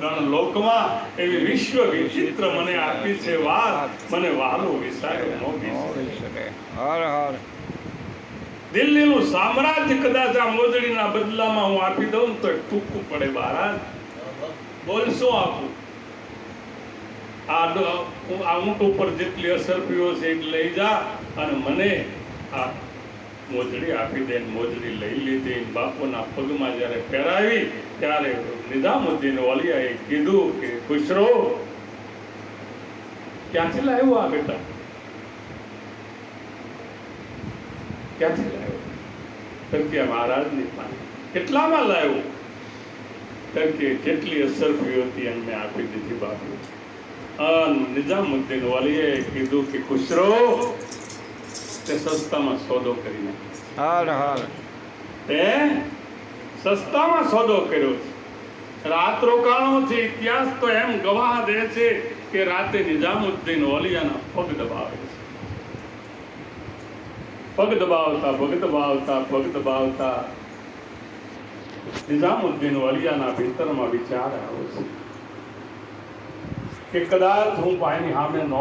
ત્રણ લોકમાં એવી વિશ્વ વિચિત્ર મને આપી છે વાત, મને વાલો વિસાયો નો વિસરે. હર હર. દિલ્હીનું સામ્રાજ્ય કદાચ આ મોજડીના બદલામાં હું આપી દઉં તો ટૂંકું પડે મહારાજ. બોલ શું આપું? આ ઊંટ ઉપર જેટલી અસર પીવો છે એટલી લઈ જા અને મને આ મોજડી આપી દે. મોજડી લઈ લીધી. બાપુના પગમાં જ્યારે પહેરાવી ત્યારે નિઝામુદ્દીન વાલિયાએ કીધું કે ખુશરો, ક્યાંથી લાવ્યો આ બેટા? ક્યાંથી લાવ્યો? કે મહારાજની પાસે. કેટલામાં લાવ્યો? કે જેટલી અસર પી હતી એમને આપી દીધી બાપુ. નિઝામુદ્દીન વાલિયાએ કીધું કે ખુશરો, તે સસ્તામાં સોદો કરી નાખ્યો. હર હર. તે સસ્તામાં સોદો કર્યો છે. રાત રોકાણો છે. ઇતિહાસ તો એમ ગવાહ દે છે કે રાતે નિઝામુદ્દીન વાલિયાના પગ દબાવે છે. પગ દબાવતા પગ દબાવતા પગ દબાવતા નિઝામુદ્દીન વાલિયાના ભીતરમાં વિચાર આવ્યો છે કે કદાચ હું ભાઈની સામે ન